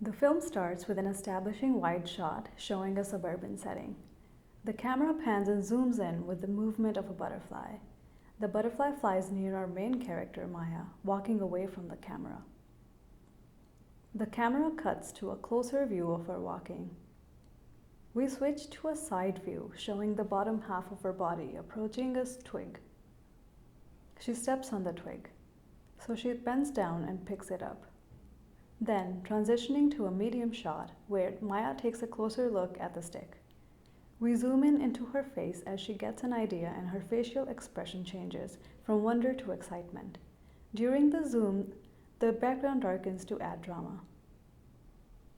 The film starts with an establishing wide shot showing a suburban setting. The camera pans and zooms in with the movement of a butterfly. The butterfly flies near our main character, Maya, walking away from the camera. The camera cuts to a closer view of her walking. We switch to a side view showing the bottom half of her body approaching a twig. She steps on the twig, so she bends down and picks it up. Then, transitioning to a medium shot where Maya takes a closer look at the stick. We zoom in into her face as she gets an idea and her facial expression changes from wonder to excitement. During the zoom, the background darkens to add drama.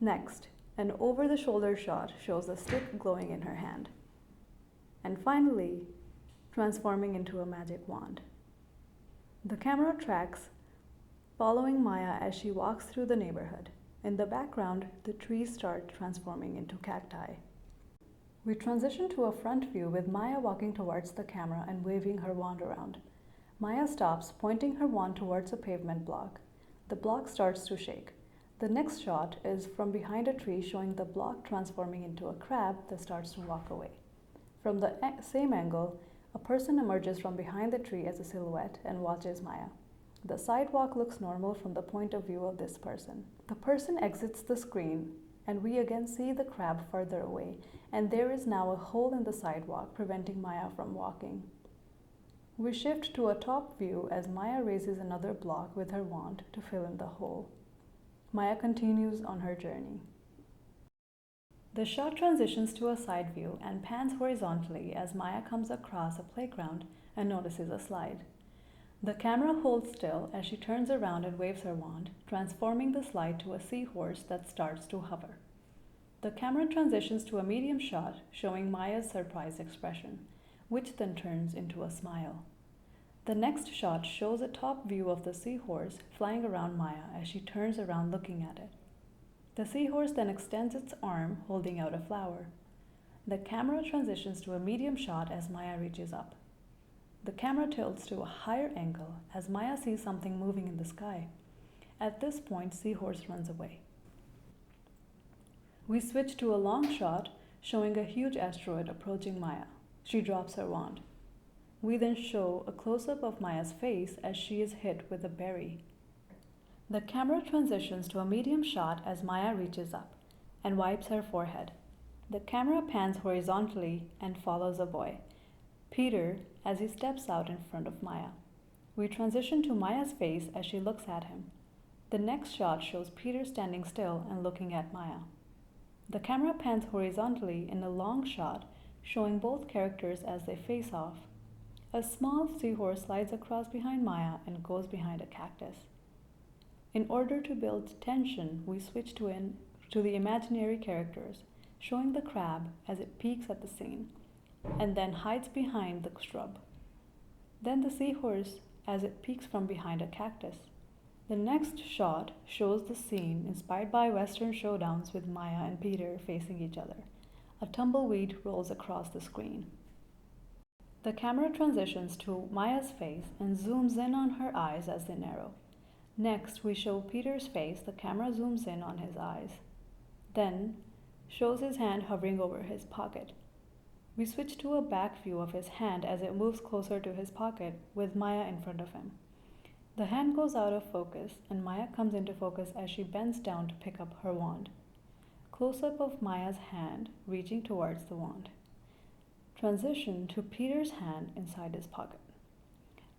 Next, an over-the-shoulder shot shows the stick glowing in her hand. And finally, transforming into a magic wand. The camera tracks, following Maya as she walks through the neighborhood. In the background, the trees start transforming into cacti. We transition to a front view with Maya walking towards the camera and waving her wand around. Maya stops, pointing her wand towards a pavement block. The block starts to shake. The next shot is from behind a tree showing the block transforming into a crab that starts to walk away. From the same angle, a person emerges from behind the tree as a silhouette and watches Maya. The sidewalk looks normal from the point of view of this person. The person exits the screen and we again see the crab further away, and there is now a hole in the sidewalk preventing Maya from walking. We shift to a top view as Maya raises another block with her wand to fill in the hole. Maya continues on her journey. The shot transitions to a side view and pans horizontally as Maya comes across a playground and notices a slide. The camera holds still as she turns around and waves her wand, transforming the slide to a seahorse that starts to hover. The camera transitions to a medium shot showing Maya's surprised expression, which then turns into a smile. The next shot shows a top view of the seahorse flying around Maya as she turns around looking at it. The seahorse then extends its arm, holding out a flower. The camera transitions to a medium shot as Maya reaches up. The camera tilts to a higher angle as Maya sees something moving in the sky. At this point, Seahorse runs away. We switch to a long shot showing a huge asteroid approaching Maya. She drops her wand. We then show a close-up of Maya's face as she is hit with a berry. The camera transitions to a medium shot as Maya reaches up and wipes her forehead. The camera pans horizontally and follows a boy, Peter, as he steps out in front of Maya. We transition to Maya's face as she looks at him. The next shot shows Peter standing still and looking at Maya. The camera pans horizontally in a long shot, showing both characters as they face off. A small seahorse slides across behind Maya and goes behind a cactus. In order to build tension, we switch to the imaginary characters, showing the crab as it peeks at the scene, and then hides behind the shrub. Then the seahorse as it peeks from behind a cactus. The next shot shows the scene inspired by Western showdowns with Maya and Peter facing each other. A tumbleweed rolls across the screen. The camera transitions to Maya's face and zooms in on her eyes as they narrow. Next, we show Peter's face. The camera zooms in on his eyes. Then, shows his hand hovering over his pocket. We switch to a back view of his hand as it moves closer to his pocket with Maya in front of him. The hand goes out of focus and Maya comes into focus as she bends down to pick up her wand. Close-up of Maya's hand reaching towards the wand. Transition to Peter's hand inside his pocket.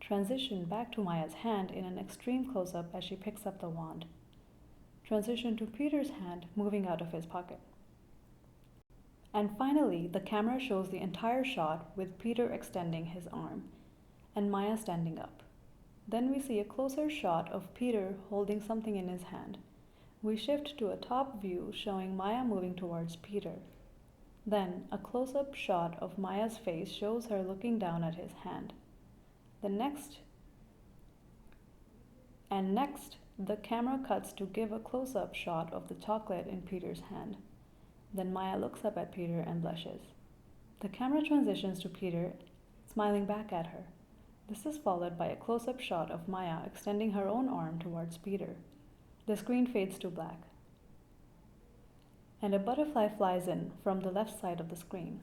Transition back to Maya's hand in an extreme close-up as she picks up the wand. Transition to Peter's hand moving out of his pocket. And finally, the camera shows the entire shot with Peter extending his arm and Maya standing up. Then we see a closer shot of Peter holding something in his hand. We shift to a top view showing Maya moving towards Peter. Then a close-up shot of Maya's face shows her looking down at his hand. Next, the camera cuts to give a close-up shot of the chocolate in Peter's hand. Then Maya looks up at Peter and blushes. The camera transitions to Peter, smiling back at her. This is followed by a close-up shot of Maya extending her own arm towards Peter. The screen fades to black. and a butterfly flies in from the left side of the screen.